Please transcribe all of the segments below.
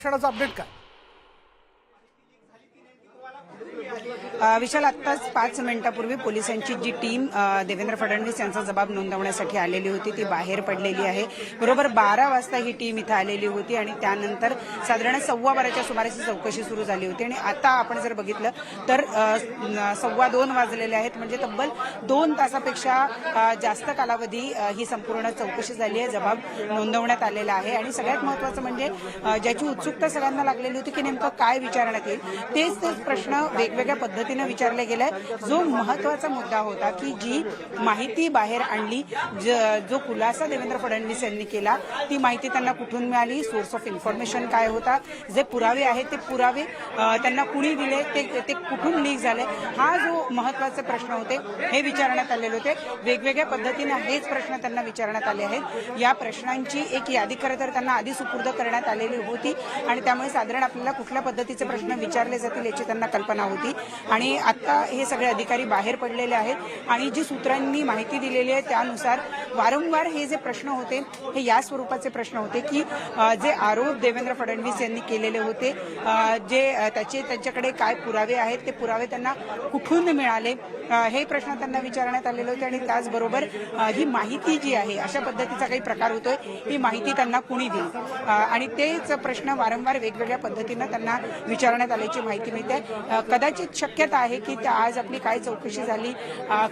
क्षणाचा update काय? विशाल, आत्ताच 5 मिनिटापूर्वी पोलिसांची जी टीम देवेंद्र फडणवीस यांचा जबाब नोंदवण्यासाठी आलेली होती ती बाहेर पडलेली आहे। बरोबर 12 वाजता ही टीम इथं आलेली होती आणि त्यानंतर साधारण 12:15च्या सुमारास चौकशी सुरू झाली होती आणि आता आपण जर बघितलं तर 2:15 वाजलेले आहेत, म्हणजे तब्बल 2 तासापेक्षा जास्त कालावधी ही संपूर्ण चौकशी झाली आहे, जबाब नोंदवण्यात आलेला आहे। आणि सगळ्यात महत्त्वाचं म्हणजे ज्याची उत्सुकता सगळ्यांना लागलेली होती की नेमकं काय विचारण्यात येईल तेच प्रश्न वेगवेगळ्या पद्धतीने विचारले गेले। जो महत्त्वाचा मुद्दा होता की जी माहिती बाहेर आणली, जो खुलासा देवेंद्र फडणवीस यांनी केला, ती माहिती त्यांना कुठून मिळाली, सोर्स ऑफ इन्फॉर्मेशन काय होता, जे पुरावे आहेत ते पुरावे त्यांना कुणी दिले, ते कुठून लीक झाले, हा जो महत्त्वाचे प्रश्न होते हे विचारण्यात आलेले होते। वेगवेगळ्या पद्धतीने हेच प्रश्न त्यांना विचारण्यात आले आहेत। या प्रश्नांची एक यादी खरं तर त्यांना आधी सुपूर्द करण्यात आलेली होती आणि त्यामुळे साधारण आपल्याला कुठल्या पद्धतीचे प्रश्न विचारले जातील याची त्यांना कल्पना होती। आणि आता हे सगळे अधिकारी बाहेर पडलेले आहेत आणि जी सूत्रांनी माहिती दिलेली आहे त्यानुसार वारंवार हे जे प्रश्न होते हे या स्वरूपाचे प्रश्न होते की जे आरोप देवेंद्र फडणवीस यांनी केलेले होते, जे त्यांच्याकडे काय पुरावे आहेत, ते पुरावे त्यांना कुठून मिळाले, हे प्रश्न त्यांना विचारण्यात आलेले होते। आणि त्याचबरोबर ही माहिती जी आहे, अशा पद्धतीचा काही प्रकार होतोय, ही माहिती त्यांना कुणी दिली, आणि तेच प्रश्न वारंवार वेगवेगळ्या पद्धतीनं त्यांना विचारण्यात आल्याची माहिती मिळते। कदाचित शक्यता आहे की आज आपली काय चौकशी झाली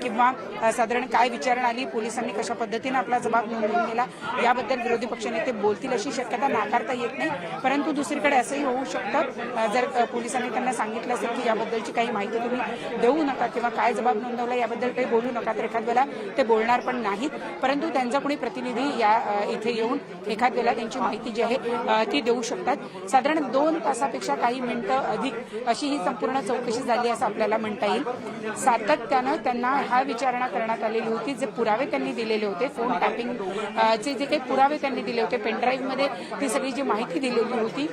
किंवा साधारण काय विचारणा आली, पोलिसांनी कशा पद्धतीने आपला जबाब नोंदवून गेला, याबद्दल विरोधी पक्षनेते बोलतील अशी शक्यता नाकारता येत नाही। परंतु दुसरीकडे असंही होऊ शकतं, जर पोलिसांनी त्यांना सांगितलं असेल की याबद्दलची काही माहिती तुम्ही देऊ नका किंवा काय जबाब नोंदवला याबद्दल काही बोलू नका, तर एखाद वेळेला ते बोलणार पण नाहीत, परंतु त्यांचा कोणी प्रतिनिधी या इथे येऊन एखाद वेळेला त्यांची माहिती जी आहे ती देऊ शकतात। साधारण 2 तासापेक्षा काही मिनिटं अधिक अशी ही संपूर्ण चौकशी झाली असं आपल्याला म्हणता येईल। सातत्यानं त्यांना हा विचारणा करण्यात आलेली होती, जे पुरावे त्यांनी दिलेले होते, फोन टॅपिंग चे जे काही पुरावे त्यांनी दिले होते, पेनड्राईव्हमध्ये ती सगळी जी माहिती दिलेली होती,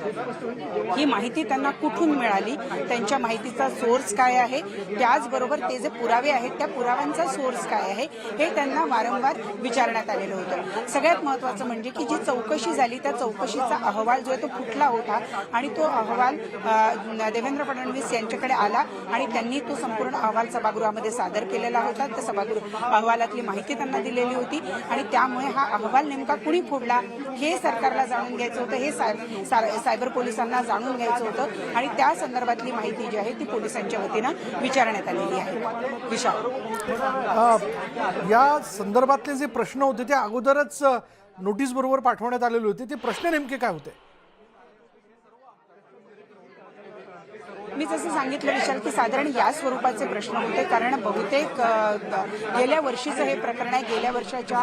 ही माहिती त्यांना कुठून मिळाली, त्यांच्या माहितीचा सोर्स काय आहे, त्याचबरोबर ते जे पुरावे आहेत त्या पुराव्यांचा सोर्स काय आहे, हे त्यांना वारंवार विचारण्यात आलेलं होतं। सगळ्यात महत्त्वाचं म्हणजे की जी चौकशी झाली त्या चौकशीचा अहवाल जो आहे तो कुठला होता आणि तो अहवाल देवेंद्र फडणवीस यांच्याकडे आला आणि त्यांनी तो संपूर्ण अहवाल सभागृहामध्ये सादर केलेला होता। त्या सभागृह अहवालातली माहिती त्यांना दिलेली होती आणि त्यामुळे हा अहवाल नेमका कुणी फोडला हे सरकारला जाणून घ्यायचं होतं, हे सायबर पोलिसांना जाणून घ्यायचं होतं आणि त्या संदर्भातली माहिती जी आहे ती पोलिसांच्या वतीनं विचारण्यात आलेली आहे। विशाल, या संदर्भातले जे प्रश्न होते ते अगोदरच नोटीस बरोबर पाठवण्यात आलेले होते, ते प्रश्न नेमके काय होते? मी जसं सांगितलं विशाल की साधारण या स्वरूपाचे प्रश्न होते, कारण बहुतेक गेल्या वर्षीचं हे प्रकरण आहे। गेल्या वर्षाच्या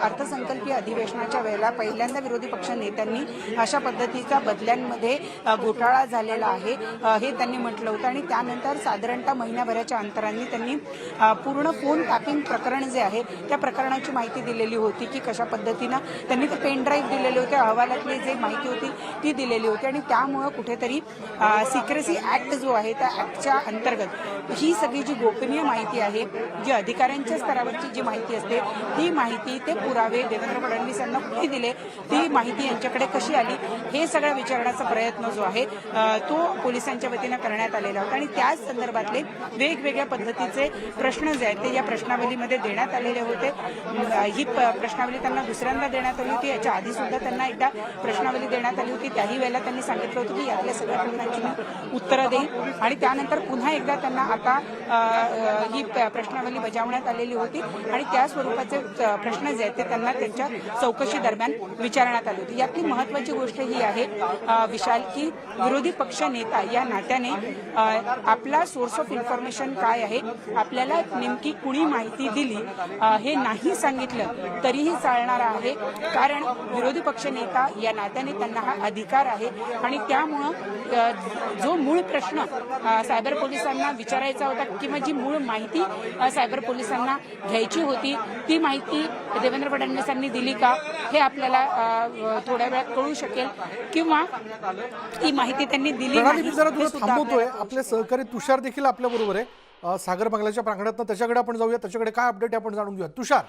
अर्थसंकल्पीय अधिवेशनाच्या वेळेला पहिल्यांदा विरोधी पक्ष नेत्यांनी अशा पद्धतीचा बदल्यांमध्ये घोटाळा झालेला आहे हे त्यांनी म्हटलं होतं आणि त्यानंतर साधारणतः महिन्याभराच्या अंतरांनी त्यांनी पूर्ण फोन टॅपिंग प्रकरण जे आहे त्या प्रकरणाची माहिती दिलेली होती की कशा पद्धतीनं त्यांनी ते पेन ड्राईव्ह दिलेले होते, अहवालातली जी माहिती होती ती दिलेली होती आणि त्यामुळं कुठेतरी सिक्रेसी ऍक्ट जो आहे त्या ऍक्टच्या अंतर्गत ही सगळी जी गोपनीय माहिती आहे, जी अधिकाऱ्यांच्या स्तरावरची जी माहिती असते, ती माहिती, ते पुरावे देवेंद्र फडणवीस यांना कुठे दिले, ती माहिती यांच्याकडे कशी आली, हे सगळं विचारण्याचा प्रयत्न जो आहे तो पोलिसांच्या वतीनं करण्यात आलेला होता आणि त्याच संदर्भातले वेगवेगळ्या पद्धतीचे प्रश्न जे आहेत ते या प्रश्नावलीमध्ये देण्यात आलेले होते। ही प्रश्नावली त्यांना दुसऱ्यांदा देण्यात आली होती, याच्या आधी सुद्धा त्यांना एकदा प्रश्नावली देण्यात आली होती, त्याही वेळेला त्यांनी सांगितलं होतं की यातल्या सगळ्या प्रश्नांची उत्तरं देईल आणि त्यानंतर पुन्हा एकदा त्यांना आता ही प्रश्नावली बजावण्यात आलेली होती आणि त्या स्वरूपाचे प्रश्न जे आहेत ते त्यांना त्यांच्या चौकशी दरम्यान विचारण्यात आली होती। यातली महत्त्वाची गोष्ट ही आहे विशाल की विरोधी पक्ष नेता या नात्याने आपला सोर्स ऑफ इन्फॉर्मेशन काय आहे, आपल्याला नेमकी कुणी माहिती दिली हे नाही सांगितलं तरीही चालणार आहे, कारण विरोधी पक्ष नेता या नात्याने त्यांना हा अधिकार आहे आणि त्यामुळं जो मूळ प्रश्न सायबर पोलिसांना विचारायचा होता किंवा जी मूळ माहिती सायबर पोलिसांना घ्यायची होती ती माहिती देवेंद्र फडणवीसांनी दिली का हे आपल्याला थोड्या वेळात कळू शकेल किंवा ती माहिती त्यांनी दिली नाही। थांबवतोय, आपले सहकारी तुषार देखील आपल्या बरोबर आहे सागर बंगल्याच्या प्रांगणात, त्याच्याकडे आपण जाऊया, त्याच्याकडे काय अपडेट आपण जाणून घेऊया। तुषार,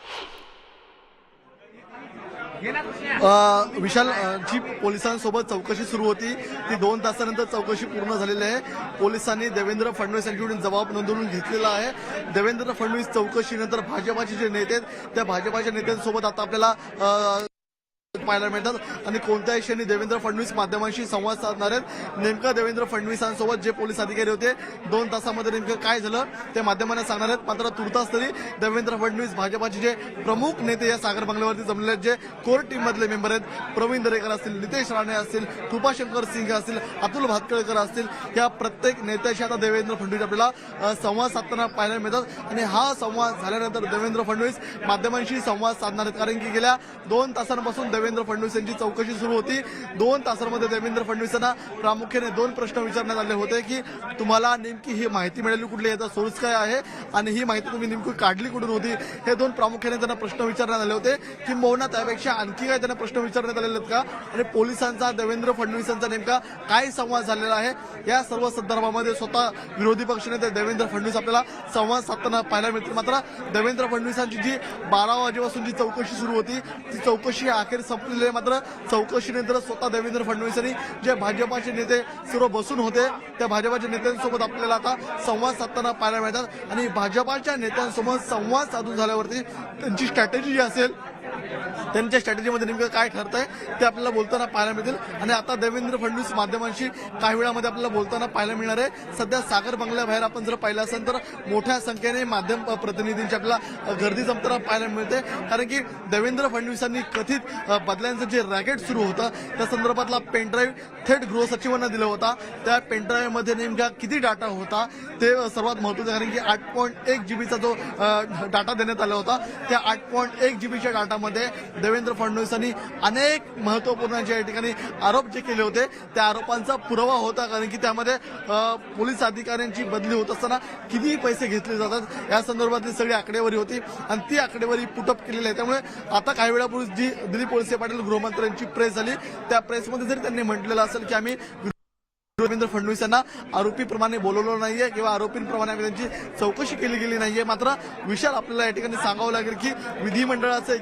विशाल जी पोलिसांसोबत चौकशी सुरू होती ती 2 तासानंतर चौकशी पूर्ण झालेली आहे. पोलिसांनी देवेंद्र फडणवीस यांच्याकडून जबाब नोंदवून घेतलेला आहे. देवेंद्र फडणवीस चौकशीनंतर भाजपाचे जे नेते आहेत त्या भाजपाच्या नेत्यांसोबत आता आपल्याला पाहायला मिळतात आणि कोणत्याही क्षणी देवेंद्र फडणवीस माध्यमांशी संवाद साधणार आहेत. नेमकं देवेंद्र फडणवीसांसोबत जे पोलीस अधिकारी होते 2 तासामध्ये नेमकं काय झालं ते माध्यमांना सांगणार आहेत. मात्र तुर्तास तरी देवेंद्र फडणवीस भाजपाचे जे प्रमुख नेते या सागर बंगल्यावरती जमलेले आहेत, जे कोर टीम मधले मेंबर आहेत, प्रवीण दरेकर असतील, नितेश राणे असतील, कृपाशंकर सिंग असतील, अतुल भातखळकर असतील, या प्रत्येक नेत्याशी आता देवेंद्र फडणवीस आपल्याला संवाद साधताना पाहायला मिळतात आणि हा संवाद झाल्यानंतर देवेंद्र फडणवीस माध्यमांशी संवाद साधणार आहेत. कारण की गेल्या 2 तासांपासून देवेंद्र फडणवीस यांची चौकशी सुरू होती. 2 तासांमध्ये देवेंद्र फडणवीसांना प्रामुख्याने 2 प्रश्न विचारण्यात आले होते की तुम्हाला नेमकी ही माहिती मिळाली कुठली, याचा सोर्स काय आहे आणि ही माहिती तुम्ही नेमकी काढली कुठून होती, हे 2 प्रामुख्याने त्यांना प्रश्न विचारण्यात आले होते. किंबहुना त्यापेक्षा आणखी काय त्यांना प्रश्न विचारण्यात आलेले आहेत का आणि पोलिसांचा देवेंद्र फडणवीसांचा नेमका काय संवाद झालेला आहे, या सर्व संदर्भामध्ये स्वतः विरोधी पक्षनेते देवेंद्र फडणवीस आपल्याला संवाद साधताना पाहायला मिळतील. मात्र देवेंद्र फडणवीसांची जी 12 वाजेपासून जी चौकशी सुरू होती ती चौकशी अखेर संपलेली आहे. मात्र चौकशीनंतर स्वतः देवेंद्र फडणवीसांनी जे भाजपाचे नेते सर्व बसून होते त्या भाजपाच्या नेत्यांसोबत आपल्याला आता संवाद साधताना पाहायला मिळतात आणि भाजपाच्या नेत्यांसोबत संवाद साधून झाल्यावरती त्यांची स्ट्रॅटेजी जी असेल त्यांच्या स्ट्रॅटेजीमध्ये नेमकं काय ठरतंय ते आपल्याला बोलताना पाहायला मिळतील. आणि आता देवेंद्र फडणवीस माध्यमांशी काही वेळामध्ये आपल्याला बोलताना पाहायला मिळणार आहे. सध्या सागर बंगल्याबाहेर आपण जर पाहिलं असेल तर मोठ्या संख्येने माध्यम प्रतिनिधींची आपल्याला गर्दी जमताना पाहायला मिळते. कारण की देवेंद्र फडणवीसांनी कथित बदल्यांचं जे रॅकेट सुरू होतं त्या संदर्भातला पेनड्राईव्ह थेट गृहसचिवांना दिला होता. त्या पेनड्राईव्हमध्ये नेमका किती डाटा होता ते सर्वात महत्त्वाचं. कारण की 8.1 जीबीचा जो डाटा देण्यात आला होता त्या 8.1 जीबीच्या डाटामध्ये देवेंद्र फडणवीसांनी अनेक महत्वपूर्ण या ठिकाणी आरोप जे केले होते त्या आरोपांचा पुरावा होता. कारण की त्यामध्ये पोलीस अधिकाऱ्यांची बदली होत असताना किती पैसे घेतले जातात या संदर्भातली सगळी आकडेवारी होती आणि ती आकडेवारी पुटअप केलेली आहे. त्यामुळे आता काही वेळापूर्वी जी दिलीप वळसे पाटील गृहमंत्र्यांची प्रेस झाली त्या प्रेसमध्ये जरी त्यांनी म्हटलेलं असेल की आम्ही देवेंद्र फडणवीस यांना आरोपीप्रमाणे बोलवलं नाहीये किंवा आरोपींप्रमाणे त्यांची चौकशी केली गेली नाहीये. मात्र विशाल आपल्याला या ठिकाणी सांगावं लागेल की विधिमंडळाचं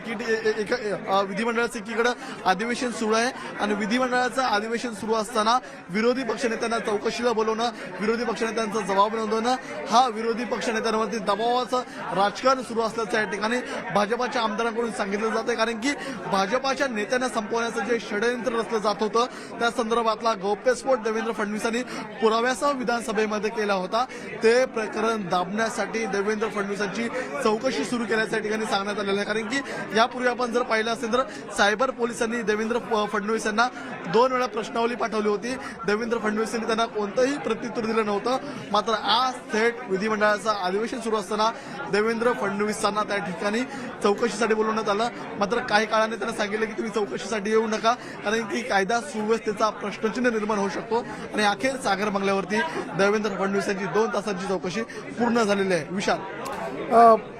एकीकडे अधिवेशन सुरू आहे आणि विधिमंडळाचं अधिवेशन सुरू असताना विरोधी पक्षनेत्यांना चौकशीला बोलवणं, विरोधी पक्षनेत्यांचा जबाब नोंदवणं, हा विरोधी पक्षनेत्यांवरती दबावाचं राजकारण सुरू असल्याचं या ठिकाणी भाजपाच्या आमदारांकडून सांगितलं जातं. कारण की भाजपाच्या नेत्यांना संपवण्याचं जे षडयंत्र रचलं जात होतं त्या संदर्भातला गौप्यस्फोट देवेंद्र फडणवीसांनी पुराव्यासह विधानसभेमध्ये केला होता. ते प्रकरण दाबण्यासाठी देवेंद्र फडणवीसांची चौकशी सुरू केल्याच्या ठिकाणी सांगण्यात आलेलं आहे. कारण की यापूर्वी आपण जर पाहिलं असेल तर सायबर पोलिसांनी देवेंद्र फडणवीस यांना 2 वेळा प्रश्नावली पाठवली होती. देवेंद्र फडणवीसांनी त्यांना कोणतंही प्रत्युत्तर दिलं नव्हतं. मात्र आज थेट विधिमंडळाचं अधिवेशन सुरू असताना देवेंद्र फडणवीसांना त्या ठिकाणी चौकशीसाठी बोलवण्यात आलं. मात्र काही काळाने त्यांना सांगितलं की तुम्ही चौकशीसाठी येऊ नका कारण की कायदा सुव्यवस्थेचा प्रश्नचिन्ह निर्माण होऊ शकतो. आणि अखेर सागर बंगल्यावरती देवेंद्र फडणवीस यांची 2 तासांची चौकशी पूर्ण झालेली आहे. विशाल,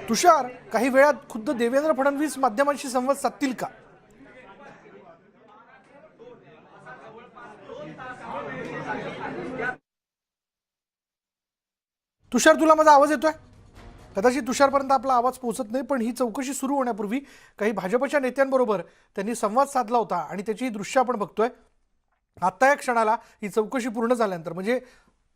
तुषार, काही वेळात खुद्द देवेंद्र फडणवीस माध्यमांशी संवाद साधतील का? तुषार, तुला माझा आवाज येतोय? कदाचित तुषारपर्यंत आपला आवाज पोहोचत नाही. पण ही चौकशी सुरू होण्यापूर्वी काही भाजपच्या नेत्यांबरोबर त्यांनी संवाद साधला होता आणि त्याची दृश्य आपण बघतोय. आत्ता या क्षणाला ही चौकशी पूर्ण झाल्यानंतर म्हणजे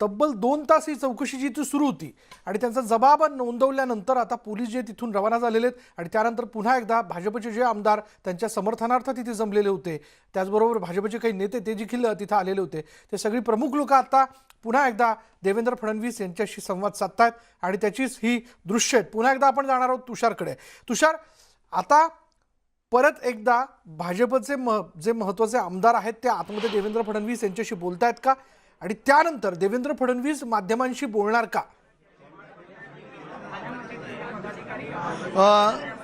तब्बल 2 तास ही चौकशी जी ती सुरू होती आणि त्यांचा जबाब नोंदवल्यानंतर आता पोलीस जे तिथून रवाना झालेले आहेत आणि त्यानंतर पुन्हा एकदा भाजपचे जे आमदार त्यांच्या समर्थनार्थ तिथे जमलेले होते, त्याचबरोबर भाजपचे काही नेते ते देखील तिथं आलेले होते, ते सगळी प्रमुख लोक आता पुन्हा एकदा देवेंद्र फडणवीस यांच्याशी संवाद साधतायत आणि त्याचीच ही दृश्य आहेत. पुन्हा एकदा आपण जाणार आहोत तुषारकडे. तुषार, आता परत एकदा भाजपचे जे महत्त्वाचे आमदार आहेत ते आतमध्ये देवेंद्र फडणवीस यांच्याशी बोलतायत का आणि त्यानंतर देवेंद्र फडणवीस माध्यमांशी बोलणार का?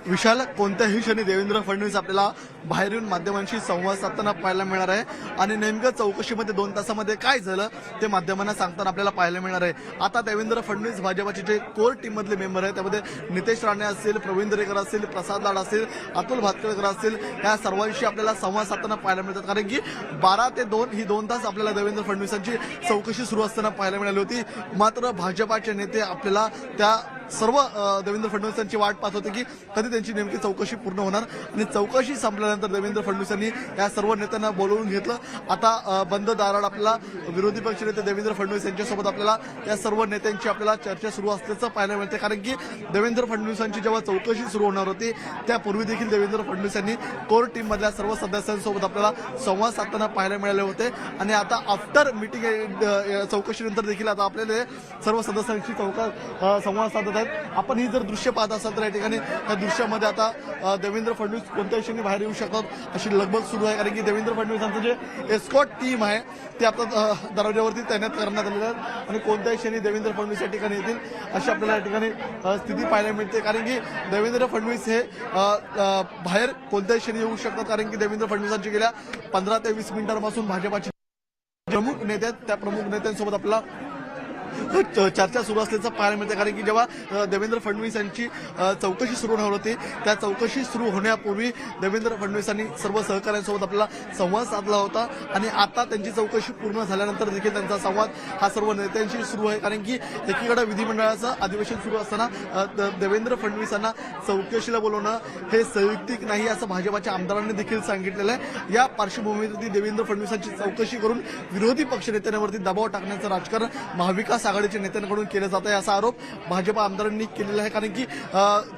विशाल, कोणत्याही क्षणी देवेंद्र फडणवीस आपल्याला बाहेरून माध्यमांशी संवाद साधताना पाहायला मिळणार आहे आणि नेमकं चौकशीमध्ये 2 तासामध्ये काय झालं ते माध्यमांना सांगताना आपल्याला पाहायला मिळणार आहे. आता देवेंद्र फडणवीस भाजपाचे जे कोर टीममधले मेंबर आहेत त्यामध्ये नितेश राणे असतील, प्रवीण दरेकर असतील, प्रसाद लाड असतील, अतुल भातखळकर असतील, या सर्वांशी आपल्याला संवाद साधताना पाहायला मिळतात. कारण की 12 ते 2 ही 2 तास आपल्याला देवेंद्र फडणवीसांची चौकशी सुरू असताना पाहायला मिळाली होती. मात्र भाजपाचे नेते आपल्याला त्या सर्व देवेंद्र फडणवीसांची वाट पाहत होते की कधी त्यांची नेमकी चौकशी पूर्ण होणार आणि चौकशी संपल्यानंतर झाल्यानंतर देवेंद्र फडणवीस यांनी या सर्व नेत्यांना बोलवून घेतलं. आता बंद दारात आपल्याला विरोधी पक्षनेते देवेंद्र फडणवीस यांच्यासोबत आपल्याला या सर्व नेत्यांची आपल्याला चर्चा सुरू असल्याचं पाहायला मिळते. कारण की देवेंद्र फडणवीसांची जेव्हा चौकशी सुरू होणार होती त्यापूर्वी देखील देवेंद्र फडणवीस यांनी कोर टीम मधल्या सर्व सदस्यांसोबत आपल्याला संवाद साधताना पाहायला मिळाले होते. आणि आता आफ्टर मीटिंग चौकशीनंतर देखील आता आपल्याला सर्व सदस्यांशी संवाद साधत आहेत. आपण ही जर दृश्य पाहत असाल तर या ठिकाणी या दृश्यामध्ये आता देवेंद्र फडणवीस कोणत्या दिशेने बाहेर येऊ शकतात अशी लगबग सुरू आहे. कारण की देवेंद्र फडणवीसांचं जे एस्कॉट टीम आहे ते आता दरवाजावरती तैनात करण्यात आलेलं आहे आणि कोणत्याही क्षणी देवेंद्र फडणवीस या ठिकाणी येतील अशी आपल्याला या ठिकाणी स्थिती पाहायला मिळते. कारण की देवेंद्र फडणवीस हे बाहेर कोणत्याही क्षणी येऊ शकतात. कारण की देवेंद्र फडणवीसांची गेल्या 15 ते 20 मिनिटांपासून भाजपाचे प्रमुख नेते आहेत त्या प्रमुख नेत्यांसोबत आपला चर्चा सुरू असल्याचं पाहायला मिळतं. कारण की जेव्हा देवेंद्र फडणवीस यांची चौकशी सुरू होणार होती त्या चौकशी सुरू होण्यापूर्वी देवेंद्र फडणवीसांनी सर्व सहकाऱ्यांसोबत आपला संवाद साधला होता आणि आता त्यांची चौकशी पूर्ण झाल्यानंतर देखील त्यांचा संवाद हा सर्व नेत्यांशी सुरू आहे. कारण की एकीकडे विधिमंडळाचं अधिवेशन सुरू असताना देवेंद्र फडणवीसांना चौकशीला बोलवणं हे संयुक्तिक नाही असं भाजपाच्या आमदारांनी देखील सांगितलेलं आहे. या पार्श्वभूमीवरती देवेंद्र फडणवीसांची चौकशी करून विरोधी पक्षनेत्यांवरती दबाव टाकण्याचं राजकारण महाविकास आघाडीच्या नेत्यांकडून केलं जात आहे असा आरोप भाजपा आमदारांनी केलेला आहे. कारण की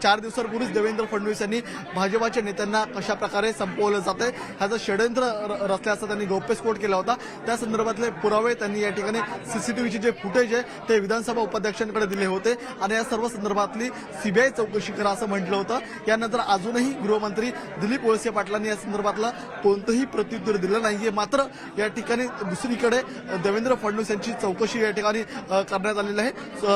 4 दिवसांपूर्वीच देवेंद्र फडणवीस यांनी भाजपाच्या नेत्यांना कशा प्रकारे संपवलं जात आहे ह्याचं षडयंत्र रचल्याचा त्यांनी गौप्यस्फोट केला होता. त्या संदर्भातले पुरावे त्यांनी या ठिकाणी सीसीटीव्हीचे जे फुटेज आहे ते विधानसभा उपाध्यक्षांकडे दिले होते आणि या सर्व संदर्भातली सीबीआय चौकशी करा असं म्हटलं होतं. यानंतर अजूनही गृहमंत्री दिलीप वळसे पाटलांनी या संदर्भातलं कोणतंही प्रत्युत्तर दिलं नाहीये. मात्र या ठिकाणी दुसरीकडे देवेंद्र फडणवीस यांची चौकशी या ठिकाणी करण्यात आलेलं आहे.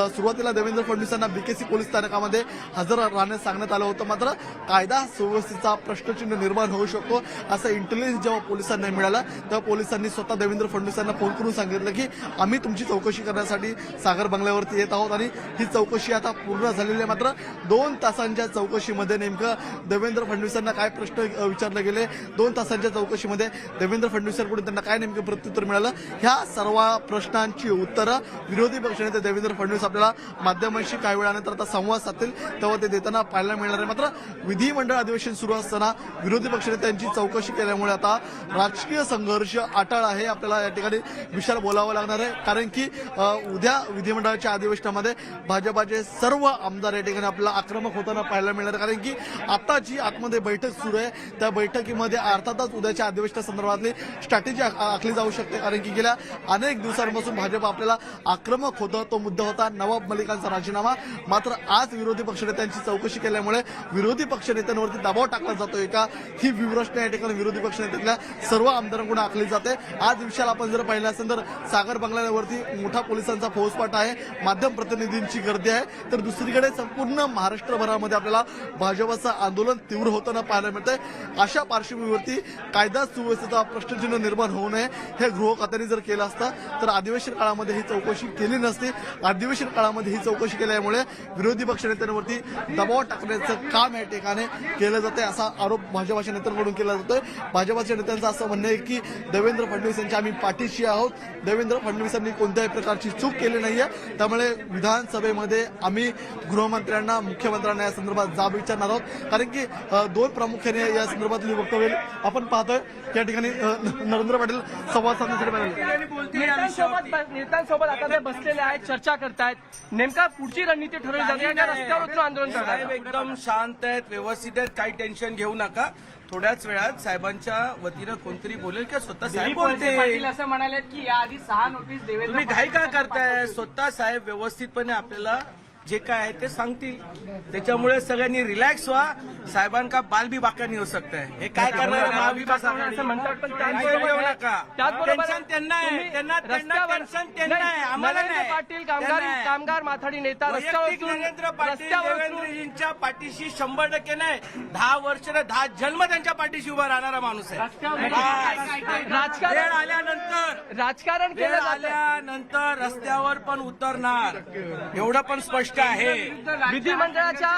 सुरुवातीला देवेंद्र फडणवीसांना बीकेसी पोलीस स्थानकामध्ये हजर राहण्यास सांगण्यात आलं होतं. मात्र कायदा सुव्यवस्थेचा प्रश्नचिन्ह निर्माण होऊ शकतो असं इंटेलिजन्स जेव्हा पोलिसांना मिळालं तेव्हा पोलिसांनी स्वतः देवेंद्र फडणवीसांना फोन करून सांगितलं की आम्ही तुमची चौकशी करण्यासाठी सागर बंगल्यावरती येत आहोत आणि ही चौकशी आता पूर्ण झालेली आहे. मात्र 2 तासांच्या चौकशीमध्ये नेमकं देवेंद्र फडणवीसांना काय प्रश्न विचारले गेले, 2 तासांच्या चौकशीमध्ये देवेंद्र फडणवीसांकडून त्यांना काय नेमकं प्रत्युत्तर मिळालं, ह्या सर्व प्रश्नांची उत्तरं विरोधी पक्षनेते देवेंद्र फडणवीस आपल्याला माध्यमांशी काही वेळानंतर आता संवाद साधतील तेव्हा ते देताना पाहायला मिळणार आहे. मात्र विधिमंडळ अधिवेशन सुरू असताना विरोधी पक्षनेत्यांची चौकशी केल्यामुळे आता राजकीय संघर्ष अटळ आहे आपल्याला या ठिकाणी विशाल बोलावं लागणार आहे. कारण की उद्या विधिमंडळाच्या अधिवेशनामध्ये भाजपाचे सर्व आमदार या ठिकाणी आपल्याला आक्रमक होताना पाहायला मिळणार आहे. कारण की आता जी आतमध्ये बैठक सुरू आहे त्या बैठकीमध्ये अर्थातच उद्याच्या अधिवेशनासंदर्भातली स्ट्रॅटेजी आखली जाऊ शकते. कारण की गेल्या अनेक दिवसांपासून भाजप आपल्याला आक्रमक होतं. तो मुद्दा होता नवाब मलिकांचा राजीनामा. मात्र आज विरोधी पक्षनेत्यांची चौकशी केल्यामुळे विरोधी पक्षनेत्यांवरती दबाव टाकला जातोय का ही व्यूहरचना या ठिकाणी विरोधी पक्षनेत्यातल्या सर्व आमदारांकडून आखली जाते. आज विशाल आपण जर पाहिलं असेल तर सागर बंगल्यावरती मोठा पोलिसांचा फौजफाटा आहे, माध्यम प्रतिनिधींची गर्दी आहे. तर दुसरीकडे संपूर्ण महाराष्ट्रभरामध्ये आपल्याला भाजपाचं आंदोलन तीव्र होताना पाहायला मिळतंय. अशा पार्श्वभूमीवरती कायदा सुव्यवस्थेचा प्रश्नचिन्ह निर्माण होऊ नये हे गृह खात्याने जर केलं असतं तर अधिवेशन काळामध्ये ही चौकशी केली नसती. अधिवेशन काळामध्ये ही चौकशी केल्यामुळे विरोधी पक्षनेत्यांवरती दबाव टाकण्याचं काम या ठिकाणी केलं जातंय असा आरोप भाजपाच्या नेत्यांकडून केला जातोय. भाजपाच्या नेत्यांचं असं म्हणणं आहे की देवेंद्र फडणवीस यांच्या आम्ही पाठीशी आहोत. देवेंद्र फडणवीसांनी कोणत्याही प्रकारची चूक केली नाहीये. त्यामुळे विधानसभेमध्ये आम्ही गृहमंत्र्यांना मुख्यमंत्र्यांना या संदर्भात जाब विचारणार आहोत. कारण की 2 प्रामुख्याने या संदर्भातली वक्तव्य आपण पाहतोय या ठिकाणी नरेंद्र पाटील संवाद साधण्यासाठी नेत्यांसोबत आता ते बसलेले आहेत, चर्चा करतायत. नेमका पुढची रणनीती ठरवली जाते या रस्त्यावर उतरून आंदोलन साहेब करतात. एकदम शांत आहेत, व्यवस्थित आहेत, काही टेन्शन घेऊ नका. थोड्याच वेळात साहेबांच्या वतीनं कोणतरी बोलेल किंवा स्वतः साहेब पाटील बोलतील. असं म्हणाले की याआधी 6 नोटीस देवेंद्र तुम्ही घाई का करताय? स्वतः साहेब व्यवस्थितपणे आपल्याला जे काय आहे ते सांगतील. त्याच्यामुळे सगळ्यांनी रिलॅक्स व्हा. साहेबांका बाल भी बाका नाही हो सकता है. हे काय करणार आहे महाविकास आघाडी? असं म्हणतात पण टेन्शन घेऊ नका. त्याचबरोबर टेन्शन त्यांना आहे, त्यांना टेन्शन त्यांना आहे, आम्हाला नरेंद्र नाही. पाटील त्यांना आहे. कामगार माथाडी नेता वैयक्तिक नरेंद्र पाटील देवेंद्रजींच्या पाठीशी 100% नाही. 10 वर्ष 10 जन्म त्यांच्या पाठीशी उभा राहणारा माणूस आहे. वेळ राजकारण वेळ केलं जातं. आल्यानंतर रस्त्यावर पण उतरणार एवढं पण स्पष्ट आहे. विधिमंडळाच्या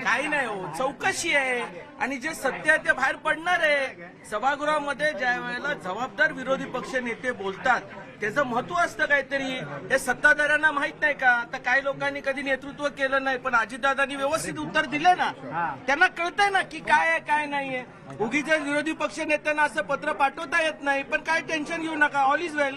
काही नाही हो, चौकशी आहे आणि जे सत्य आहे ते बाहेर पडणार आहे. सभागृहामध्ये ज्या वेळेला जबाबदार विरोधी पक्ष नेते बोलतात त्याचं महत्व असतं काहीतरी. हे सत्ताधाऱ्यांना माहित नाही का? आता काही लोकांनी कधी नेतृत्व केलं नाही, पण अजितदादांनी व्यवस्थित उत्तर दिले ना. त्यांना कळतंय ना की काय आहे काय नाहीये. उगीच विरोधी पक्ष नेत्यांना असं पत्र पाठवता येत नाही, पण काय टेन्शन घेऊ नका, ऑल इज वेल.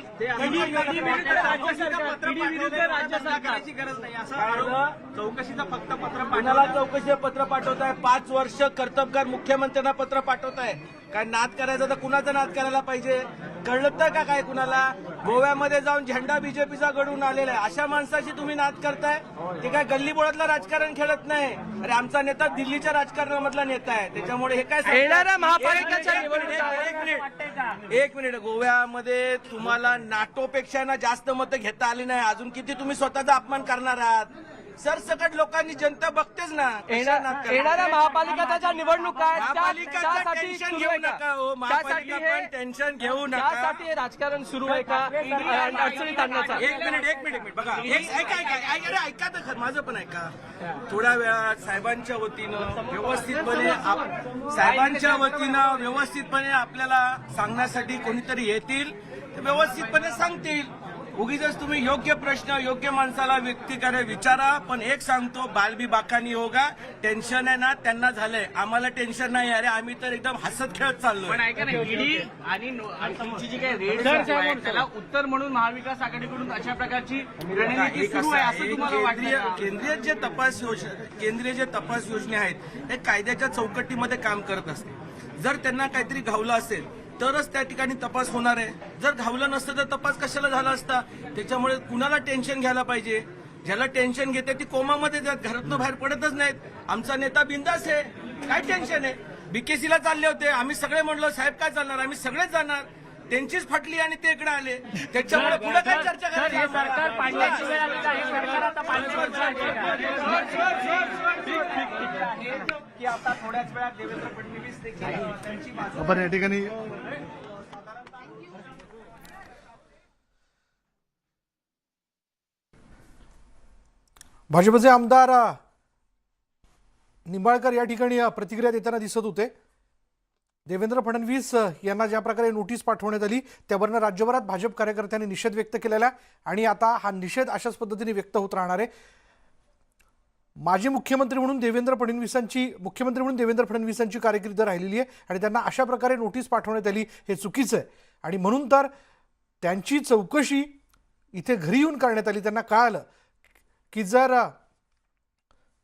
चौकशीचं फक्त पत्र कुणाला चौकशी पत्र पाठवताय? 5 वर्ष कर्तबगार मुख्यमंत्र्यांना पत्र पाठवताय. काय नाद करायचा तर कुणाचा नाद करायला पाहिजे? कळतं का काय कुणाला? गोव्यामध्ये जाऊन झेंडा बीजेपीचा घडवून आलेला आहे, अशा माणसाशी तुम्ही नाद करताय. ते काय गल्लीबोळातलं राजकारण खेळत नाही. अरे आमचा नेता दिल्लीच्या राजकारणामधला नेता आहे, त्याच्यामुळे हे काय येणाऱ्या महापालिकेच्या निवडणुका एक मिनिट. गोव्यामध्ये तुम्हाला नाटोपेक्षा ना जास्त मतं घेता आली नाही. अजून किती तुम्ही स्वतःचा अपमान करणार आहात? सरसकट लोकांनी जनता बघतेच ना. येणाऱ्या महापालिकेच्या निवडणुका आहेत, महापालिकाचं त्यासाठी टेन्शन सुरू घेऊ आहे का? नका हो. महापालिका पण टेन्शन घेऊ नका. त्यासाठी हे राजकारण सुरू आहे का अडचणीत आणण्याचा? एक मिनिट बघा. ऐका तर खरं, माझं पण ऐका. थोड्या वेळात साहेबांच्या व्यवस्थितपणे आपल्याला सांगण्यासाठी कोणीतरी येतील, ते व्यवस्थितपणे सांगतील. उगीच तुम्ही योग्य प्रश्न योग्य माणसाला विचारा. पण एक सांगतो, बालबी बाकानी होगा. टेन्शन आहे ना त्यांना झालंय, आम्हाला टेन्शन नाही. अरे आम्ही तर एकदम हसत खेळत चाललोय. पण ऐका ना, ईडी आणि तुमची जी काही रेड आहे त्याला उत्तर म्हणून महाविकास आघाडीकडून अशा प्रकारची रणनीती सुरू आहे असं तुम्हाला वाटतं का? केंद्रीय जे तपास योजना आहेत हे कायद्याच्या चौकटीमध्ये काम करत असते. जर त्यांना काहीतरी घावलं असेल तरच त्या ठिकाणी तपास होणार आहे. जर घावलं नसतं तर तपास कशाला झाला असता? त्याच्यामुळे कुणाला टेन्शन घ्यायला पाहिजे? ज्याला टेन्शन घेते ती कोमामध्ये जात, घरातून बाहेर पडतच नाहीत. आमचा नेता बिंदास आहे, काय टेन्शन आहे? बीकेसीला चालले होते, आम्ही सगळे म्हणलो साहेब काय चालणार, आम्ही सगळेच जाणार. त्यांचीच फाटली आणि ते इकडे आले. त्याच्यामुळे पुढे काय चर्चा करायची? सरकार पाडण्याची वेळ आली का? हे सरकार आता की आता थोड्याच वेळात देवेंद्र फडणवीस देखील त्यांची बाजू आपण या ठिकाणी भाजपचे आमदार निंबाळकर या ठिकाणी प्रतिक्रिया देताना दिसत होते. देवेंद्र फडणवीस यांना ज्या प्रकारे नोटीस पाठवण्यात आली त्यावरनं राज्यभरात भाजप कार्यकर्त्यांनी निषेध व्यक्त केलेला आणि आता हा निषेध अशाच पद्धतीने व्यक्त होत राहणार आहे. माजी मुख्यमंत्री म्हणून देवेंद्र फडणवीसांची कारकीर्द राहिलेली आहे आणि त्यांना अशा प्रकारे नोटीस पाठवण्यात आली हे चुकीचं आहे. आणि म्हणून तर त्यांची चौकशी इथे घरी येऊन करण्यात आली. त्यांना कळालं की जर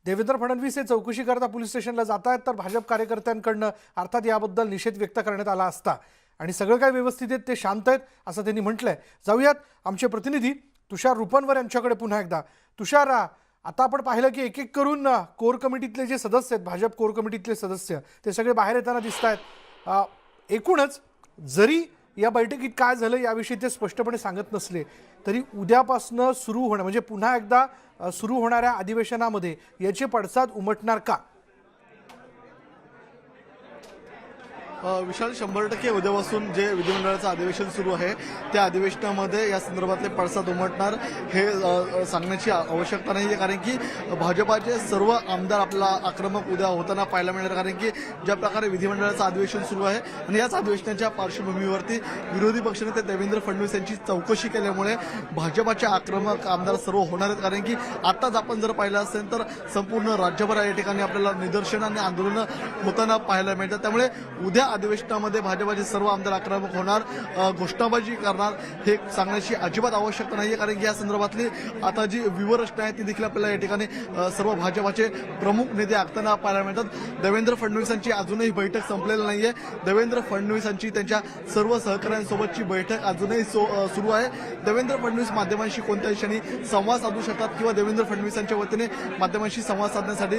देवेंद्र फडणवीस हे चौकशी करता पोलीस स्टेशनला जात आहेत तर भाजप कार्यकर्त्यांकडनं अर्थात याबद्दल निषेध व्यक्त करण्यात आला असता आणि सगळं काय व्यवस्थित आहेत, ते शांत आहेत असं त्यांनी म्हटलंय. जाऊयात आमचे प्रतिनिधी तुषार रुपनवर यांच्याकडे पुन्हा एकदा. तुषार, आता आपण पाहिलं की एक एक करून कोर कमिटीतले जे सदस्य आहेत, भाजप कोर कमिटीतले सदस्य ते सगळे बाहेर येताना दिसत आहेत. एकूणच जरी या बैठकीत काय झालं याविषयी ते स्पष्टपणे सांगत नसले तरी उद्यापासनं सुरू होणं म्हणजे पुन्हा एकदा सुरू होणाऱ्या अधिवेशनामध्ये याचे पडसाद उमटणार का? विशाल, 100% उद्यापासून जे विधिमंडळाचं अधिवेशन सुरू आहे त्या अधिवेशनामध्ये या संदर्भातले पडसाद उमटणार हे सांगण्याची आवश्यकता नाही आहे. कारण की भाजपाचे सर्व आमदार आपला आक्रमक उद्या होताना पाहायला मिळणार. कारण की ज्या प्रकारे विधिमंडळाचं अधिवेशन सुरू आहे आणि याच अधिवेशनाच्या पार्श्वभूमीवरती विरोधी पक्षनेते देवेंद्र फडणवीस यांची चौकशी केल्यामुळे भाजपाचे आक्रमक आमदार सर्व होणार आहेत. कारण की आताच आपण जर पाहिलं असेल तर संपूर्ण राज्यभर या ठिकाणी आपल्याला निदर्शनं आणि आंदोलनं होताना पाहायला मिळतात. त्यामुळे उद्या अधिवेशनामध्ये भाजपाचे सर्व आमदार आक्रमक होणार, घोषणाबाजी करणार हे सांगण्याची अजिबात आवश्यकता नाही आहे. कारण की या संदर्भातली आता जी व्यूहरचना आहे ती देखील आपल्याला या ठिकाणी सर्व भाजपाचे प्रमुख नेते आखताना पाहायला मिळतात. देवेंद्र फडणवीसांची अजूनही बैठक संपलेली नाहीये. देवेंद्र फडणवीसांची त्यांच्या सर्व सहकाऱ्यांसोबतची बैठक अजूनही सुरू आहे. देवेंद्र फडणवीस माध्यमांशी कोणत्याही क्षणी संवाद साधू शकतात किंवा देवेंद्र फडणवीसांच्या वतीने माध्यमांशी संवाद साधण्यासाठी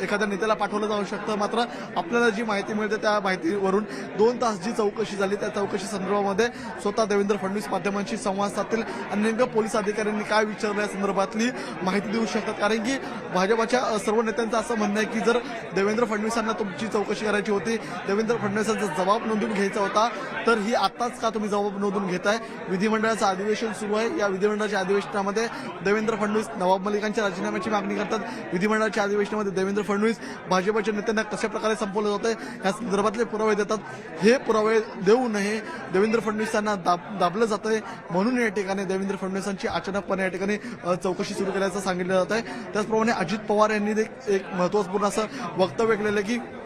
एखाद्या नेत्याला पाठवलं जाऊ शकतं. मात्र आपल्याला जी माहिती मिळते त्या माहितीवरून 2 तास जी चौकशी झाली त्या चौकशी संदर्भामध्ये स्वतः देवेंद्र फडणवीस माध्यमांशी संवाद साधतील आणि नेमकं पोलीस अधिकाऱ्यांनी काय विचारलं या संदर्भातली माहिती देऊ शकतात. कारण की भाजपाच्या सर्व नेत्यांचं असं म्हणणं आहे की जर देवेंद्र फडणवीसांना तुमची चौकशी करायची होती, देवेंद्र फडणवीसांचा जबाब नोंदवून घ्यायचा होता, तर ही आत्ताच का तुम्ही जबाब नोंदवून घेताय? विधिमंडळाचं अधिवेशन सुरू आहे. या विधिमंडळाच्या अधिवेशनामध्ये देवेंद्र फडणवीस नवाब मलिकांच्या राजीनाम्याची मागणी करतात. विधिमंडळाच्या अधिवेशनामध्ये देवेंद्र फडणवीस भाजपच्या नेत्यांना कशा प्रकारे संपवलं जातंय या संदर्भातले पुरावे देतात हे पुरावे देऊ नये, देवेंद्र फडणवीस यांना दाबलं जात आहे, म्हणून या ठिकाणी देवेंद्र फडणवीसांची अचानकपणे या ठिकाणी चौकशी सुरू केल्याचं सांगितलं जात आहे. त्याचप्रमाणे अजित पवार यांनी एक महत्त्वपूर्ण असं वक्तव्य केलेलं आहे की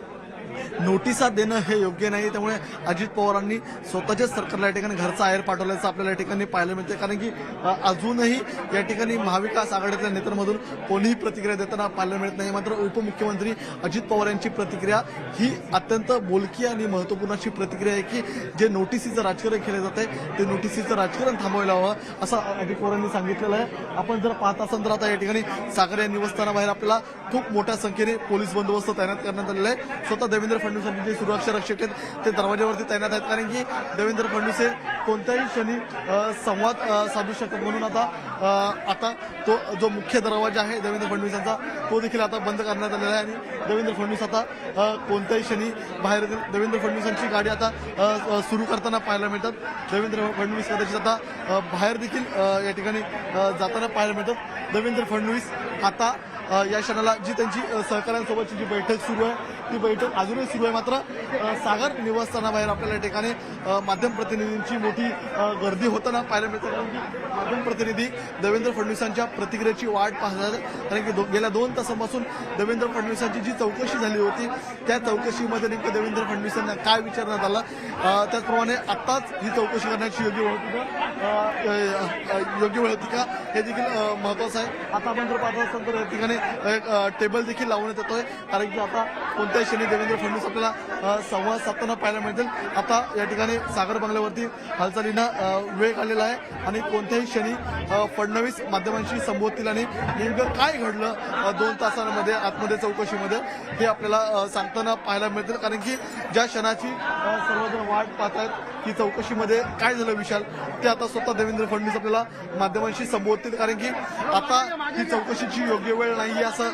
नोटिसा देणं हे योग्य नाही. त्यामुळे अजित पवारांनी स्वतःच्याच सरकारला या ठिकाणी घरचा आहेर पाठवल्याचं आपल्याला या ठिकाणी पाहायला मिळते. कारण की अजूनही या ठिकाणी महाविकास आघाडीतल्या नेत्यांमधून कोणीही प्रतिक्रिया देताना पाहायला मिळत नाही. मात्र उपमुख्यमंत्री अजित पवार यांची प्रतिक्रिया ही अत्यंत बोलकी आणि महत्त्वपूर्ण अशी प्रतिक्रिया आहे की जे नोटिसीचं राजकारण केलं जात आहे ते नोटिसीचं राजकारण थांबवायला हवं असं अजित पवारांनी सांगितलेलं आहे. आपण जर पाहत असाल तर आता या ठिकाणी सागर या निवासस्थानाबाहेर आपल्याला खूप मोठ्या संख्येने पोलीस बंदोबस्त तैनात करण्यात आलेला आहे. स्वतः देवेंद्र फडणवीसांनी जे सुरक्षा रक्षक आहेत ते दरवाज्यावरती तैनात आहेत. कारण की देवेंद्र फडणवीस हे कोणत्याही क्षणी संवाद साधू शकतात. म्हणून आता तो जो मुख्य दरवाजा आहे देवेंद्र फडणवीसांचा तो देखील आता बंद करण्यात आलेला आहे. आणि देवेंद्र फडणवीस आता कोणत्याही क्षणी बाहेर येतील. देवेंद्र फडणवीसांची गाडी आता सुरू करताना पाहायला मिळतात. देवेंद्र फडणवीस कदाचित आता बाहेर देखील या ठिकाणी जाताना पाहायला मिळतात. देवेंद्र फडणवीस आता या क्षणाला जी त्यांची सहकाऱ्यांसोबतची जी बैठक सुरू आहे ती बैठक अजूनही सुरू आहे. मात्र सागर निवासस्थानाबाहेर आपल्याला या ठिकाणी माध्यम प्रतिनिधींची मोठी गर्दी होताना पाहायला मिळते. कारण की माध्यम प्रतिनिधी देवेंद्र फडणवीसांच्या प्रतिक्रियेची वाट पाहतात. कारण की गेल्या 2 तासांपासून देवेंद्र फडणवीसांची जी चौकशी झाली होती त्या चौकशीमध्ये नेमकं देवेंद्र फडणवीसांना काय विचारण्यात आलं, त्याचप्रमाणे आत्ताच ही चौकशी करण्याची योग्य वेळ होती का हे देखील महत्त्वाचं आहे. आता आपण जर पाहत असाल तर या ठिकाणी एक टेबल देखील लावण्यात येतोय. कारण की आता कोणत्याही क्षणी देवेंद्र फडणवीस आपल्याला संवाद साधताना पाहायला मिळतील. आता या ठिकाणी सागर बंगल्यावरती हालचालींना वेळ आलेला आहे आणि कोणत्याही क्षणी फडणवीस माध्यमांशी संबोधतील आणि नेमकं काय घडलं 2 तासांमध्ये आतमध्ये चौकशीमध्ये हे आपल्याला सांगताना पाहायला मिळतील. कारण की ज्या क्षणाची सर्वजण वाट पाहतायत की चौकशीमध्ये काय झालं विशाल, ते आता स्वतः देवेंद्र फडणवीस आपल्याला माध्यमांशी संबोधतील. कारण की आता ही चौकशीची योग्य वेळ नाही असं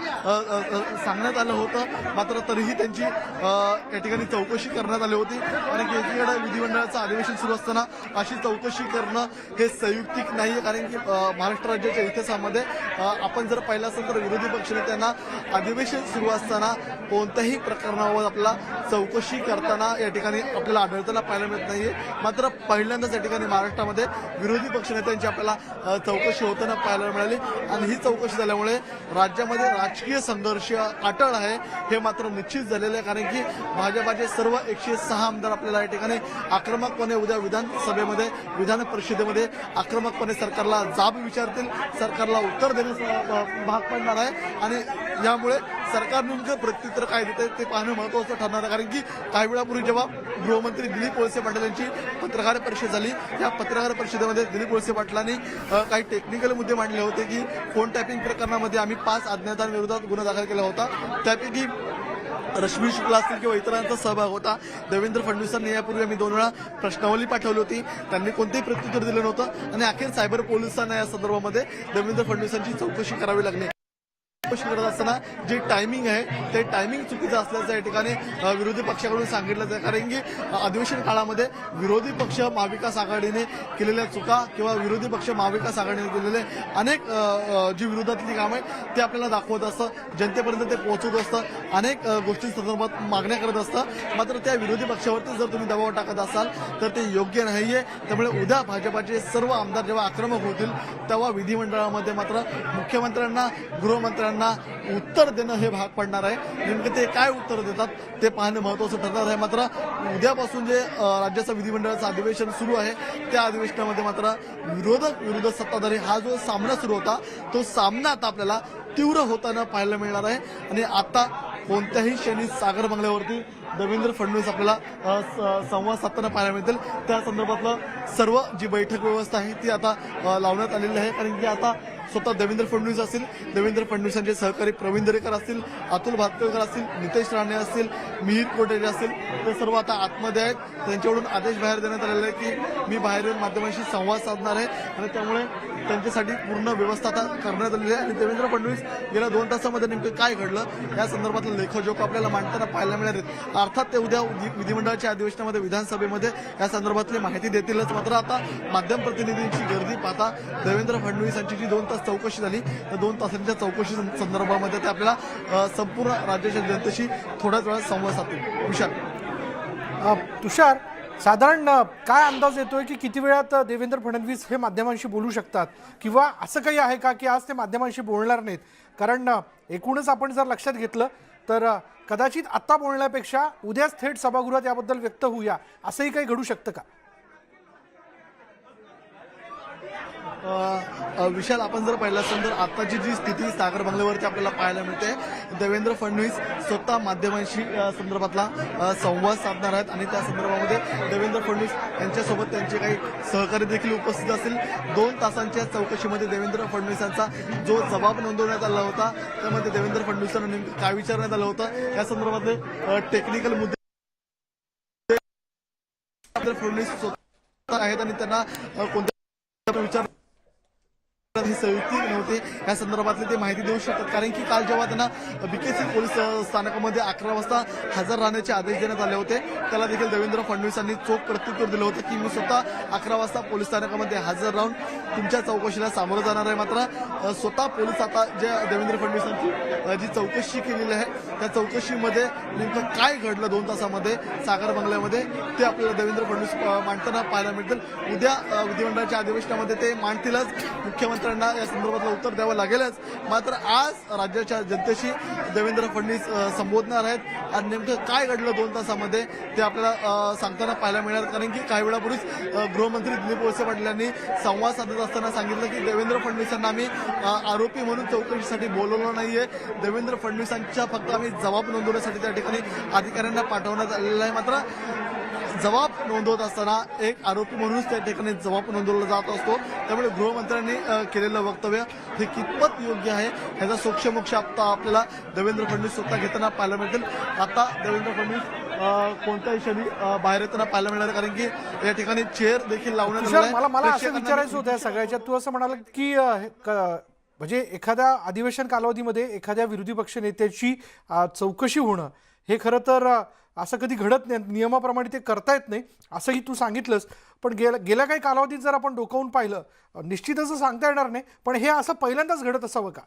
सांगण्यात आलं होतं. मात्र तरीही त्यांची या ठिकाणी चौकशी करण्यात आली होती. कारण की एकीकडे विधिमंडळाचं अधिवेशन सुरू असताना अशी चौकशी करणं हे संयुक्तिक नाही आहे. कारण की महाराष्ट्र राज्याच्या इतिहासामध्ये आपण जर पाहिलं असेल तर विरोधी पक्षनेत्यांना अधिवेशन सुरू असताना कोणत्याही प्रकरणावर आपल्याला चौकशी करताना या ठिकाणी आपल्याला आढळताना पाहायला मिळत नाहीये. मात्र पहिल्यांदाच या ठिकाणी महाराष्ट्रामध्ये विरोधी पक्षनेत्यांची आपल्याला चौकशी होताना पाहायला मिळाली. आणि ही चौकशी झाल्यामुळे राज्यामध्ये राजकीय संघर्ष अटळ आहे हे मात्र निश्चित झालेलं आहे. कारण की भाजपाचे सर्व 106 आमदार आपल्याला या ठिकाणी आक्रमकपणे उद्या विधानसभेमध्ये विधान परिषदेमध्ये आक्रमकपणे सरकारला जाब विचारतील, सरकारला उत्तर देण्यास भाग पडणार आहे. आणि यामुळे सरकार नेमकं प्रत्युत्तर काय देते ते पाहणं महत्त्वाचं ठरणार आहे. कारण की काही वेळापूर्वी जेव्हा गृहमंत्री दिलीप वळसे पाटील यांची पत्रकार परिषद झाली या पत्रकार परिषदेमध्ये दिलीप वळसे पाटलांनी काही टेक्निकल मुद्दे मांडले होते की फोन टॅपिंग प्रकरणामध्ये आम्ही 5 अज्ञातांविरोधात गुन्हा दाखल केला होता. त्यापैकी रश्मी शुक्ला असतील किंवा इतरांचा सहभाग होता. देवेंद्र फडणवीसांनी यापूर्वी आम्ही 2 वेळा प्रश्नावली पाठवली होती, त्यांनी कोणतेही प्रत्युत्तर दिलं नव्हतं आणि अखेर सायबर पोलिसांना या संदर्भामध्ये देवेंद्र फडणवीसांची चौकशी करावी लागली. चौकशी करत असताना जे टायमिंग आहे ते टायमिंग चुकीचं असल्याचं या ठिकाणी विरोधी पक्षाकडून सांगितलं जातं. कारण की अधिवेशन काळामध्ये विरोधी पक्ष महाविकास आघाडीने केलेल्या चुका किंवा विरोधी पक्ष महाविकास आघाडीने केलेले अनेक जी विरोधातली कामं आहेत ते आपल्याला दाखवत असतं, जनतेपर्यंत ते पोहोचवत असतं, अनेक गोष्टींसंदर्भात मागण्या करत असतं. मात्र त्या विरोधी पक्षावरती जर तुम्ही दबाव टाकत असाल तर ते योग्य नाहीये. त्यामुळे उद्या भाजपाचे सर्व आमदार जेव्हा आक्रमक होतील तेव्हा विधिमंडळामध्ये मात्र मुख्यमंत्र्यांना गृहमंत्र्यांना उत्तर देणं हे भाग पडणार आहे. नेमकं ते काय उत्तर देतात ते पाहणं महत्त्वाचं ठरणार आहे. मात्र उद्यापासून जे राज्याचं विधिमंडळाचं अधिवेशन सुरू आहे त्या अधिवेशनामध्ये मात्र विरोधक विरुद्ध सत्ताधारी हा जो सामना सुरू होता तो सामना आता आपल्याला तीव्र होताना पाहायला मिळणार आहे. आणि आता कोणत्याही क्षणी सागर बंगल्यावरती देवेंद्र फडणवीस आपल्याला संवाद साधताना पाहायला मिळतील. त्या संदर्भातलं सर्व जी बैठक व्यवस्था आहे ती आता लावण्यात आलेली आहे. कारण की आता स्वतः देवेंद्र फडणवीस असतील, देवेंद्र फडणवीसांचे सहकारी प्रवीण दरेकर असतील, अतुल भातखळकर असतील, नितेश राणे असतील, मिहिर कोटेचे असतील, ते सर्व आता आतमध्ये आहेत. त्यांच्याकडून आदेश बाहेर देण्यात आलेला आहे की मी बाहेर येऊन माध्यमांशी संवाद साधणार आहे आणि त्यामुळे त्यांच्यासाठी पूर्ण व्यवस्था आता करण्यात आलेली आहे. आणि देवेंद्र फडणवीस गेल्या 2 तासामध्ये नेमकं काय घडलं या संदर्भातलं लेखोजोखं आपल्याला मांडताना पाहायला मिळणार आहेत. अर्थात ते उद्या विधिमंडळाच्या अधिवेशनामध्ये विधानसभेमध्ये या संदर्भातली माहिती देतीलच. मात्र आता माध्यम प्रतिनिधींची गर्दी पाहता देवेंद्र फडणवीस यांची जी 2 तास चौकशी झाली त्या 2 तासांच्या चौकशी संदर्भामध्ये ते आपल्याला संपूर्ण राज्याच्या जनतेशी थोड्याच वेळात संवाद साधतील. विशाल तुषार, साधारण काय अंदाज येतोय की किती वेळात देवेंद्र फडणवीस हे माध्यमांशी बोलू शकतात, किंवा असं काही आहे का की आज ते माध्यमांशी बोलणार नाहीत? कारण एकूणच आपण जर लक्षात घेतलं तर कदाचित आत्ता बोलण्यापेक्षा उद्याच थेट सभागृहात याबद्दल व्यक्त होऊया असंही काही घडू शकतं का? विशाल, आपण जर पाहिलं असेल तर आताची जी स्थिती सागर बंगल्यावरती आपल्याला पाहायला मिळते, देवेंद्र फडणवीस स्वतः माध्यमांशी संदर्भातला संवाद साधणार आहेत आणि त्या संदर्भामध्ये देवेंद्र फडणवीस यांच्यासोबत त्यांचे काही सहकारी देखील उपस्थित असतील. 2 तासांच्या चौकशीमध्ये देवेंद्र फडणवीसांचा जो जबाब नोंदवण्यात आला होता त्यामध्ये देवेंद्र फडणवीसांना नेमकं काय विचारण्यात आलं होतं या संदर्भातले टेक्निकल मुद्दे फडणवीस स्वतः आहेत आणि त्यांना कोणत्या विचार ही संयुक्ती नव्हते या संदर्भातली ते माहिती देऊ शकतात. कारण की काल जेव्हा त्यांना बीकेसी पोलीस स्थानकामध्ये 11 वाजता हजर राहण्याचे आदेश देण्यात आले होते, त्याला देखील देवेंद्र फडणवीसांनी चोख प्रत्युत्तर दिलं होतं की मी स्वतः 11 वाजता पोलीस स्थानकामध्ये हजर राहून तुमच्या चौकशीला सामोरं जाणार आहे. मात्र स्वतः पोलीस आता जे देवेंद्र फडणवीसांची जी चौकशी केलेली आहे त्या चौकशीमध्ये नेमकं काय घडलं 2 तासामध्ये सागर बंगल्यामध्ये ते आपल्याला देवेंद्र फडणवीस मांडताना पाहायला मिळतील. उद्या विधिमंडळाच्या अधिवेशनामध्ये ते मांडतीलच, मुख्यमंत्र्यांना या संदर्भातलं उत्तर द्यावं लागेलच. मात्र आज राज्याच्या जनतेशी देवेंद्र फडणवीस संबोधणार आहेत आणि नेमकं काय घडलं 2 तासामध्ये ते आपल्याला सांगताना पाहायला मिळणार. कारण की काही वेळापूर्वीच गृहमंत्री दिलीप वळसे पाटील यांनी संवाद साधत असताना सांगितलं की देवेंद्र फडणवीसांना आम्ही आरोपी म्हणून चौकशीसाठी बोलवलं नाहीये, देवेंद्र फडणवीसांच्या फक्त आम्ही जबाब नोंदवण्यासाठी त्या ठिकाणी अधिकाऱ्यांना पाठवण्यात आलेलं आहे. मात्र जबाब नोंदवत असताना एक आरोपी म्हणूनच त्या ठिकाणी जबाब नोंदवला जात असतो. त्यामुळे गृहमंत्र्यांनी केलेलं वक्तव्य हे कितपत योग्य आहे ह्याचा सोक्षमोक्ष आता आपल्याला देवेंद्र फडणवीस स्वतः घेताना पाहायला मिळतील. आता देवेंद्र फडणवीस कोणत्याही क्षणी बाहेर येताना पाहायला मिळणार, कारण की या ठिकाणी चेअर देखील लावण्यात आलेला आहे. मला असं विचारायचं होतं सगळ्याच्यात, तू असं म्हणाल की म्हणजे एखाद्या अधिवेशन कालावधीमध्ये एखाद्या विरोधी पक्ष नेत्याची चौकशी होणं हे खरं तर असं कधी घडत नाही, नियमाप्रमाणे ते करता येत नाही असंही तू सांगितलंस. पण गेल्या काही कालावधीत जर आपण डोकावून पाहिलं, निश्चितच असं सांगता येणार नाही, पण हे असं पहिल्यांदाच घडत असावं का?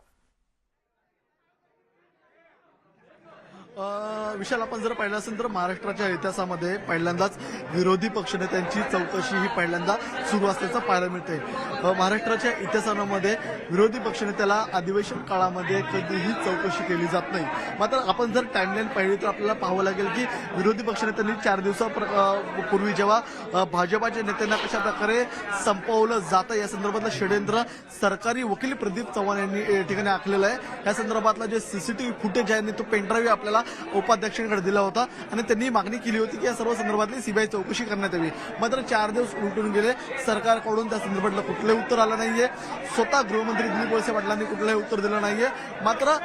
विशाल, आपण जर पाहिलं असेल तर महाराष्ट्राच्या इतिहासामध्ये पहिल्यांदाच विरोधी पक्षनेत्यांची चौकशी ही पहिल्यांदा सुरू असल्याचं पाहायला मिळते. महाराष्ट्राच्या इतिहासामध्ये विरोधी पक्षनेत्याला अधिवेशन काळामध्ये कधीही चौकशी केली जात नाही. मात्र आपण जर टाइमलाईन पाहिली तर आपल्याला पाहावं लागेल की विरोधी पक्षनेत्यांनी 4 दिवसापूर्वी जेव्हा भाजपाच्या नेत्यांना कशा प्रकारे संपवलं जातं या संदर्भातलं षड्यंत्र सरकारी वकील प्रदीप चव्हाण यांनी या ठिकाणी आखलेलं आहे. या संदर्भातला जे सीसीटीव्ही फुटेज आहे तो पेनड्राईव्ह आपल्याला उपाध्यक्षांकडे दिला होता आणि त्यांनी मागणी केली होती की या सर्व संदर्भातली सीबीआय चौकशी करण्यात यावी. मात्र 4 दिवस उलटून गेले, सरकारकडून त्या संदर्भातलं कुठलंही उत्तर आलं नाहीये. स्वतः गृहमंत्री दिलीप वळसे पाटलांनी कुठलंही उत्तर दिलं नाहीये. मात्र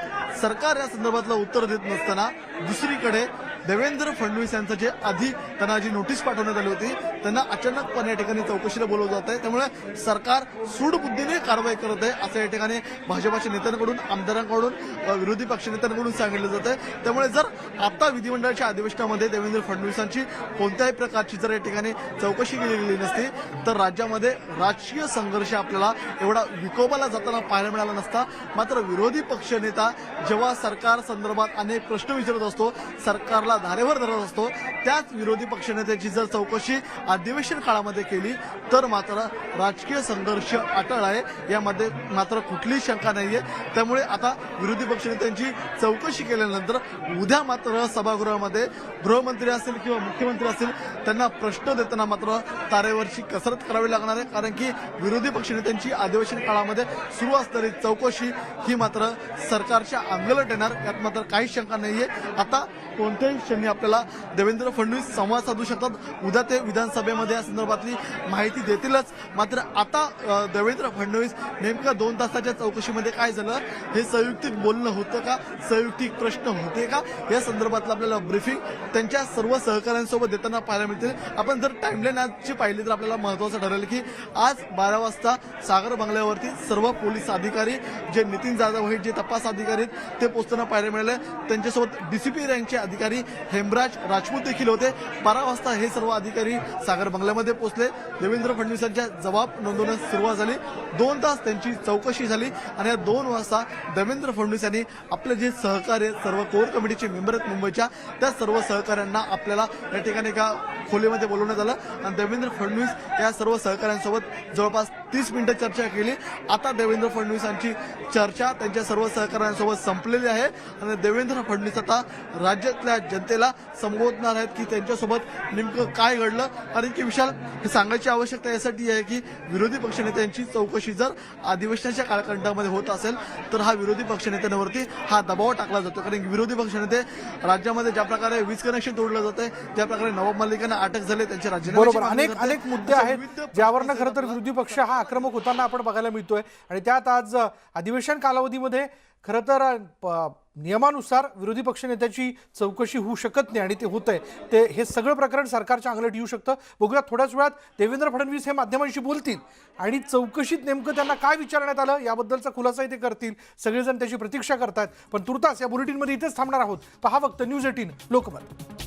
सरकार या संदर्भातलं उत्तर देत नसताना दुसरीकडे देवेंद्र फडणवीस यांचं जे आधी त्यांना जी नोटीस पाठवण्यात आली होती त्यांना अचानकपणे या ठिकाणी चौकशीला बोलवलं जात आहे. त्यामुळे सरकार सूडबुद्धीने कारवाई करत आहे असं या ठिकाणी भाजपाच्या नेत्यांकडून, आमदारांकडून, विरोधी पक्षनेत्यांकडून सांगितलं जात आहे. त्यामुळे जर आता विधिमंडळाच्या अधिवेशनामध्ये देवेंद्र फडणवीसांची कोणत्याही प्रकारची जर या ठिकाणी चौकशी केली गेली नसती तर राज्यामध्ये राजकीय संघर्ष आपल्याला एवढा विकोपाला जाताना पाहायला मिळाला नसता. मात्र विरोधी पक्षनेता जेव्हा सरकार संदर्भात अनेक प्रश्न विचारत असतो, सरकारला धारेवर धरत असतो, त्याच विरोधी पक्षनेत्याची जर चौकशी अधिवेशन काळामध्ये केली तर मात्र राजकीय संघर्ष अटळ आहे, यामध्ये मात्र कुठलीही शंका नाहीये. त्यामुळे आता विरोधी पक्षनेत्यांची चौकशी केल्यानंतर उद्या मात्र सभागृहामध्ये गृहमंत्री असतील किंवा मुख्यमंत्री असतील त्यांना प्रश्न देताना मात्र तारेवरची कसरत करावी लागणार आहे. कारण की विरोधी पक्षनेत्यांची अधिवेशन काळामध्ये सुरू असणारी चौकशी ही मात्र सरकारच्या अंगलट येणार, यात मात्र काही शंका नाहीये. आता कोणत्याही क्षणी आपल्याला देवेंद्र फडणवीस संवाद साधू शकतात. उद्या ते विधानसभेमध्ये या संदर्भातली माहिती देतीलच. मात्र आता देवेंद्र फडणवीस नेमकं 2 तासाच्या चौकशीमध्ये काय झालं, हे संयुक्तिक बोलणं होतं का, संयुक्तिक प्रश्न होते का, या संदर्भातलं आपल्याला ब्रीफिंग त्यांच्या सर्व सहकाऱ्यांसोबत देताना पाहायला मिळतील. आपण जर टाइमलाईन आजची पाहिली तर आपल्याला महत्त्वाचं ठरेल की आज 12 वाजता सागर बंगल्यावरती सर्व पोलीस अधिकारी, जे नितीन जाधव आहेत, जे तपास अधिकारी आहेत, ते पोहोचताना पाहायला मिळाले. त्यांच्यासोबत डीसीपी रँकचे अधिकारी हेमराज राजपूत देखील होते. 12 वाजता हे सर्व अधिकारी सागर बंगल्यामध्ये पोहोचले. देवेंद्र फडणवीसांच्या जबाब नोंदवण्यास सुरुवात झाली. 2 तास त्यांची चौकशी झाली आणि या 2 वाजता देवेंद्र फडणवीस यांनी आपले जे सहकार्य सर्व कोर कमिटीचे मेंबर आहेत मुंबईच्या त्या सर्व सहकाऱ्यांना आपल्याला या ठिकाणी एका खोलीमध्ये बोलवण्यात आलं आणि देवेंद्र फडणवीस या सर्व सहकाऱ्यांसोबत जवळपास 30 मिनिटं चर्चा केली. आता देवेंद्र फडणवीसांची चर्चा त्यांच्या सर्व सहकाऱ्यांसोबत संपलेली आहे आणि देवेंद्र फडणवीस आता राज्यातल्या जनतेला संबोधणार आहेत की त्यांच्यासोबत नेमकं काय घडलं. आणि की विशाल, हे सांगायची आवश्यकता यासाठी आहे की विरोधी पक्षनेत्यांची चौकशी जर अधिवेशनाच्या कालखंडामध्ये होत असेल तर हा विरोधी पक्षनेत्यांवरती हा दबाव टाकला जातो. कारण विरोधी पक्षनेते राज्यामध्ये ज्या प्रकारे वीज कनेक्शन तोडलं जातंय, ज्या प्रकारे नवाब मलिकांना अटक झाली, त्यांच्या बरोबर अनेक मुद्दे आहेत ज्यावरनं खरं तर विरोधी पक्ष हा आक्रमक होताना आपण बघायला मिळतोय. आणि त्यात आज अधिवेशन कालावधीमध्ये खरं तर नियमानुसार विरोधी पक्षनेत्याची चौकशी होऊ शकत नाही आणि ते होतंय. ते हे सगळं प्रकरण सरकारच्या अंगलट येऊ शकतं. बघूया थोड्याच वेळात देवेंद्र फडणवीस हे माध्यमांशी बोलतील आणि चौकशीत नेमकं त्यांना काय विचारण्यात आलं याबद्दलचा खुलासाही ते करतील. सगळेजण त्याची प्रतीक्षा करतात. पण तुर्तास या बुलेटिनमध्ये इथेच थांबणार आहोत. पहा फक्त न्यूज 18 लोकमत.